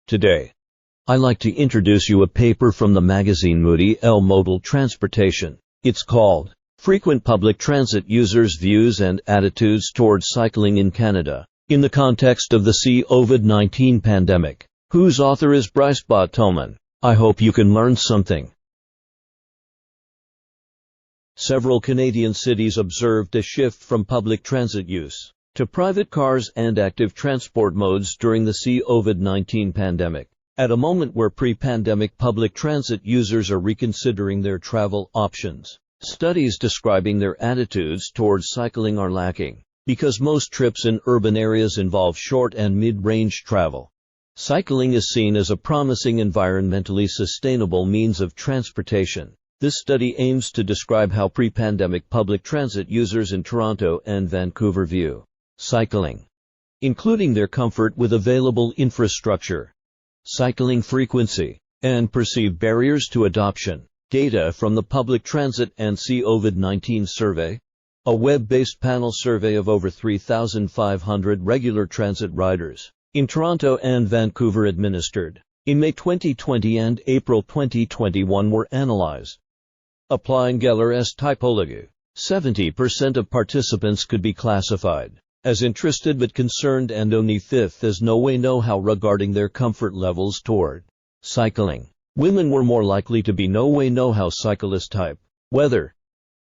Today, I'd like to introduce you a paper from the magazine Mutilmodal Transportation. It's called Frequent Public Transit Users' Views and Attitudes Towards Cycling in Canada, in the context of the COVID-19 pandemic, whose author is Brice Batomen. I hope you can learn something. Several Canadian cities observed a shift from public transit use to private cars and active transport modes during the COVID-19 pandemic, at a moment where pre-pandemic public transit users are reconsidering their travel options. Studies describing their attitudes towards cycling are lacking, because most trips in urban areas involve short and mid-range travel. Cycling is seen as a promising environmentally sustainable means of transportation. This study aims to describe how pre-pandemic public transit users in Toronto and Vancouver view cycling, including their comfort with available infrastructure, cycling frequency, and perceived barriers to adoption. Data from the Public Transit and COVID-19 Survey, a web-based panel survey of over 3,500 regular transit riders in Toronto and Vancouver administered in May 2020 and April 2021 were analyzed. Applying Geller's typology, 70% of participants could be classified as interested but concerned, and only 5% as no way know how regarding their comfort levels toward cycling. Women were more likely to be no way know how cyclist type, weather,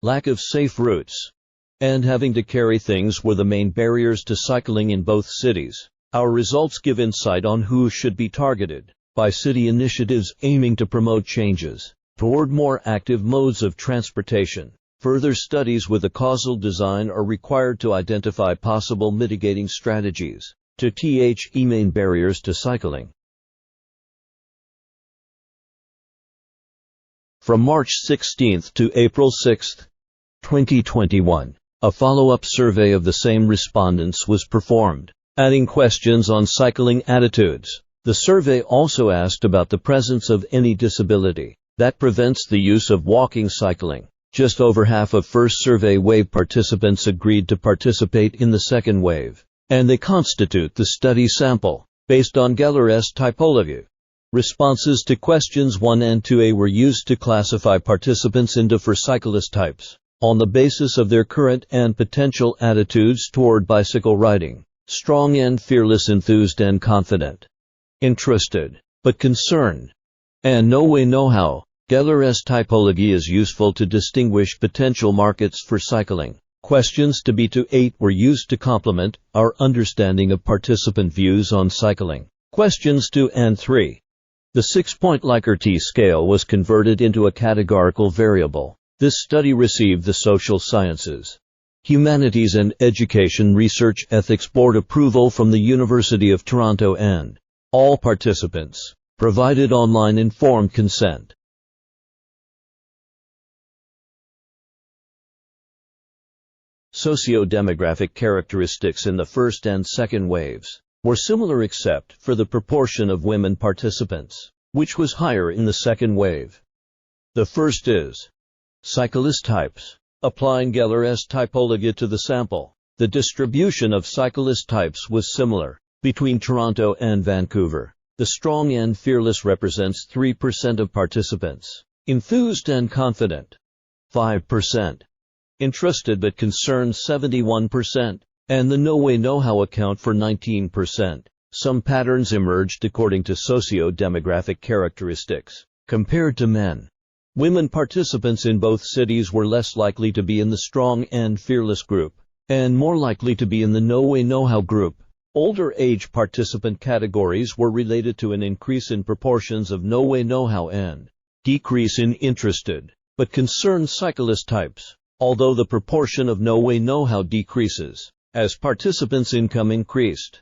lack of safe routes, and having to carry things were the main barriers to cycling in both cities. Our results give insight on who should be targeted by city initiatives aiming to promote changes toward more active modes of transportation. Further studies with a causal design are required to identify possible mitigating strategies to main barriers to cycling. From March 16 to April 6, 2021, a follow-up survey of the same respondents was performed, adding questions on cycling attitudes. The survey also asked about the presence of any disability that prevents the use of walking cycling. Just over half of first survey wave participants agreed to participate in the second wave, and they constitute the study sample, based on Geller's typology. Responses to questions 1 and 2A were used to classify participants into 4 cyclist types, on the basis of their current and potential attitudes toward bicycle riding: strong and fearless, enthused and confident, interested but concerned, and no way know how. Geller's typology is useful to distinguish potential markets for cycling. Questions 2B to 8 were used to complement our understanding of participant views on cycling. Questions 2 and 3. The 6-point Likert scale was converted into a categorical variable. This study received the Social Sciences, Humanities and Education Research Ethics Board approval from the University of Toronto, and all participants provided online informed consent. Socio-demographic characteristics in the first and second waves were similar except for the proportion of women participants, which was higher in the second wave. The first is cyclist types. Applying Geller's typology to the sample, the distribution of cyclist types was similar between Toronto and Vancouver. The strong and fearless represents 3% of participants, enthused and confident 5%, interested but concerned 71%, and the no way know how account for 19%. Some patterns emerged according to socio-demographic characteristics. Compared to men, women participants in both cities were less likely to be in the strong and fearless group, and more likely to be in the no way know how group. Older age participant categories were related to an increase in proportions of no way know how and decrease in interested but concerned cyclist types, although the proportion of no way know how decreases as participants' income increased.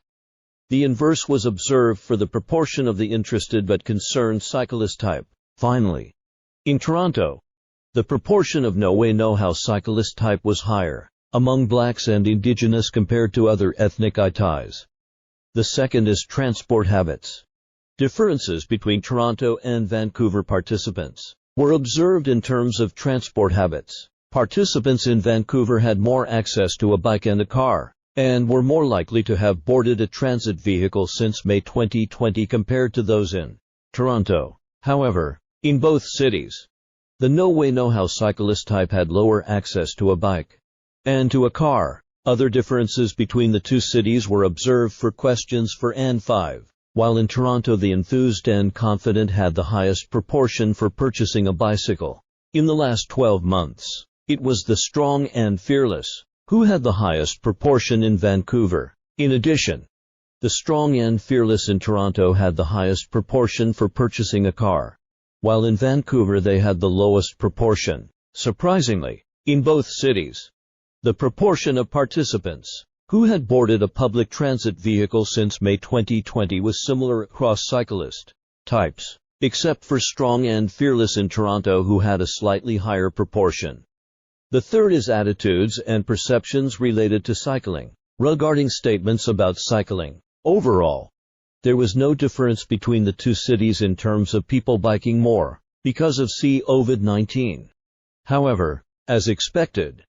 The inverse was observed for the proportion of the interested but concerned cyclist type. Finally, in Toronto, the proportion of no way know how cyclist type was higher among blacks and indigenous compared to other ethnic ITIs. The second is transport habits. Differences between Toronto and Vancouver participants were observed in terms of transport habits. Participants in Vancouver had more access to a bike and a car, and were more likely to have boarded a transit vehicle since May 2020 compared to those in Toronto. However, in both cities, the no-way no-how cyclist type had lower access to a bike and to a car. Other differences between the two cities were observed for questions 4 and 5. While in Toronto the enthused and confident had the highest proportion for purchasing a bicycle in the last 12 months, it was the strong and fearless who had the highest proportion in Vancouver. In addition, the strong and fearless in Toronto had the highest proportion for purchasing a car, while in Vancouver they had the lowest proportion. Surprisingly, in both cities, the proportion of participants who had boarded a public transit vehicle since May 2020 was similar across cyclist types, except for strong and fearless in Toronto who had a slightly higher proportion. The third is attitudes and perceptions related to cycling. Regarding statements about cycling, overall, there was no difference between the two cities in terms of people biking more because of COVID-19. However, as expected,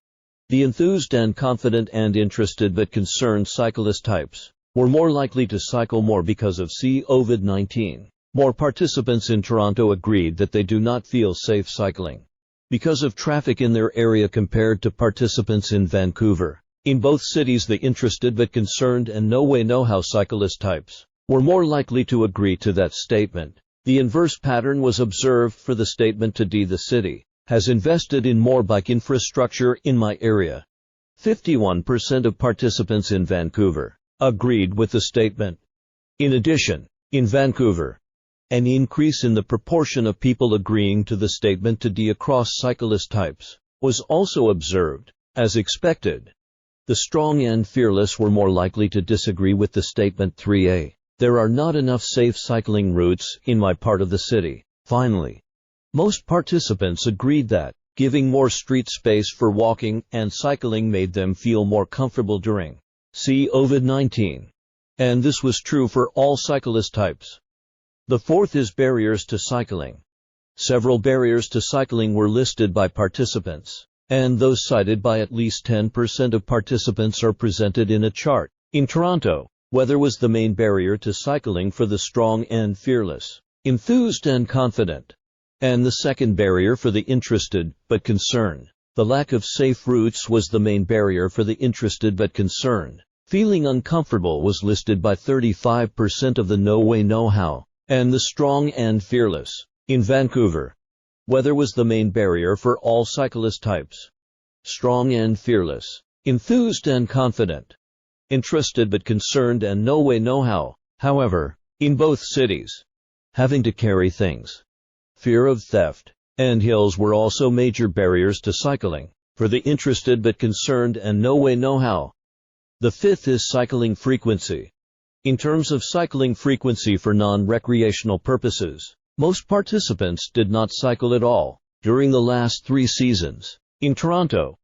the enthused and confident and interested but concerned cyclist types were more likely to cycle more because of COVID-19. More participants in Toronto agreed that they do not feel safe cycling because of traffic in their area compared to participants in Vancouver. In both cities the interested but concerned and no-way no-how cyclist types were more likely to agree to that statement. The inverse pattern was observed for the statement to D. The city has invested in more bike infrastructure in my area. 51% of participants in Vancouver agreed with the statement. In addition, in Vancouver, an increase in the proportion of people agreeing to the statement to D across cyclist types was also observed. As expected, the strong and fearless were more likely to disagree with the statement 3A. There are not enough safe cycling routes in my part of the city. Finally, most participants agreed that giving more street space for walking and cycling made them feel more comfortable during COVID-19. And this was true for all cyclist types. The fourth is barriers to cycling. Several barriers to cycling were listed by participants, and those cited by at least 10% of participants are presented in a chart. In Toronto, weather was the main barrier to cycling for the strong and fearless, enthused and confident, and the second barrier for the interested but concerned. The lack of safe routes was the main barrier for the interested but concerned. Feeling uncomfortable was listed by 35% of the no-way no-how, and the strong and fearless. In Vancouver, weather was the main barrier for all cyclist types. Strong and fearless, enthused and confident, interested but concerned and no-way no-how. However, in both cities, having to carry things, fear of theft, and hills were also major barriers to cycling for the interested but concerned and no-way no-how. The fifth is cycling frequency. In terms of cycling frequency for non-recreational purposes, most participants did not cycle at all during the last 3 seasons. In Toronto,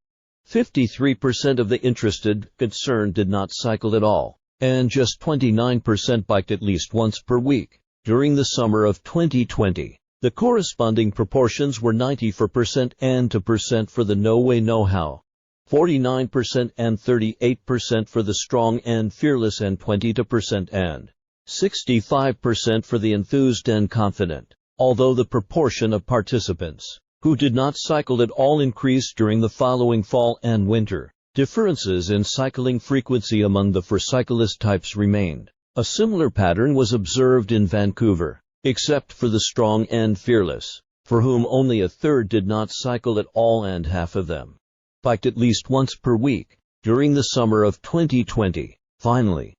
53% of the interested concerned did not cycle at all, and just 29% biked at least once per week. During the summer of 2020, the corresponding proportions were 94% and 2% for the no-way no-how, 49% and 38% for the strong and fearless, and 22% and 65% for the enthused and confident. Although the proportion of participants who did not cycle at all increased during the following fall and winter, differences in cycling frequency among the 4 cyclist types remained. A similar pattern was observed in Vancouver, except for the strong and fearless, for whom only a third did not cycle at all and half of them biked at least once per week during the summer of 2020. Finally,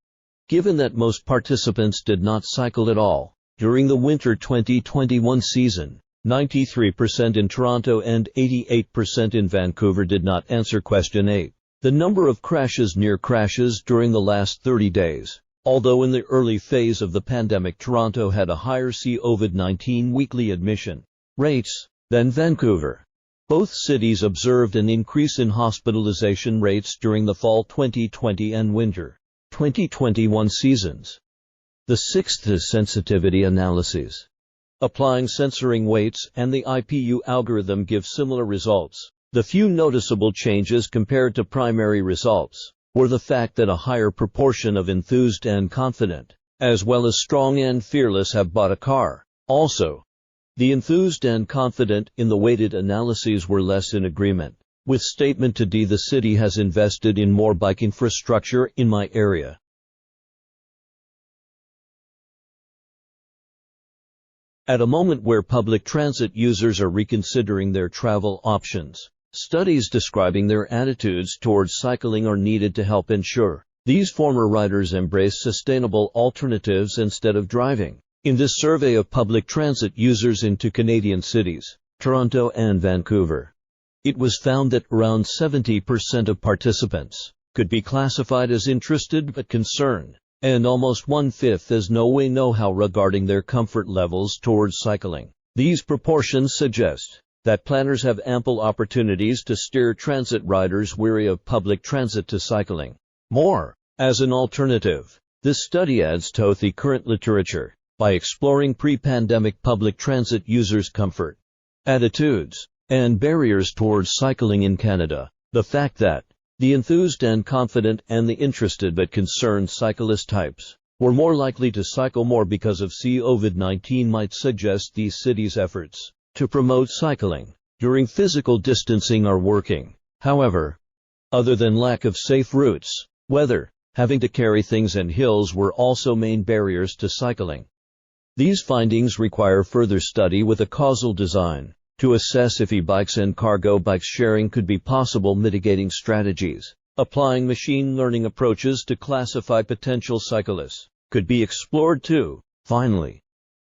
given that most participants did not cycle at all during the winter 2021 season, 93% in Toronto and 88% in Vancouver did not answer question 8. The number of crashes near crashes during the last 30 days. Although in the early phase of the pandemic Toronto had a higher COVID-19 weekly admission rates than Vancouver, both cities observed an increase in hospitalization rates during the fall 2020 and winter 2021 seasons. The sixth is sensitivity analyses. Applying censoring weights and the IPU algorithm give similar results. The few noticeable changes compared to primary results were the fact that a higher proportion of enthused and confident, as well as strong and fearless, have bought a car. Also, the enthused and confident in the weighted analyses were less in agreement with statement to D. The city has invested in more bike infrastructure in my area. At a moment where public transit users are reconsidering their travel options, studies describing their attitudes towards cycling are needed to help ensure these former riders embrace sustainable alternatives instead of driving. In this survey of public transit users in two Canadian cities, Toronto and Vancouver, it was found that around 70% of participants could be classified as interested but concerned, and almost 1/5 as no way no how regarding their comfort levels towards cycling. These proportions suggest that planners have ample opportunities to steer transit riders weary of public transit to cycling more as an alternative. This study adds to the current literature by exploring pre-pandemic public transit users' comfort, attitudes, and barriers towards cycling in Canada. The fact that the enthused and confident and the interested but concerned cyclist types were more likely to cycle more because of COVID-19 might suggest these cities' efforts to promote cycling during physical distancing are working. However, other than lack of safe routes, weather, having to carry things, and hills were also main barriers to cycling. These findings require further study with a causal design to assess if e-bikes and cargo bikes sharing could be possible mitigating strategies. Applying machine learning approaches to classify potential cyclists could be explored too. Finally,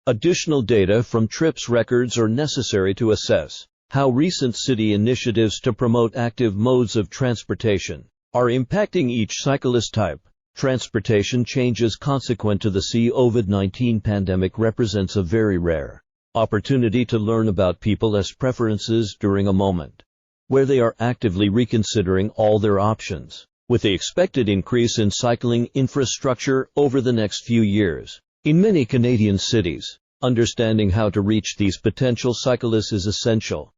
additional data from trips records are necessary to assess how recent city initiatives to promote active modes of transportation are impacting each cyclist type. Transportation changes consequent to the COVID-19 pandemic represents a very rare opportunity to learn about people's preferences during a moment where they are actively reconsidering all their options. With the expected increase in cycling infrastructure over the next few years in many Canadian cities, understanding how to reach these potential cyclists is essential.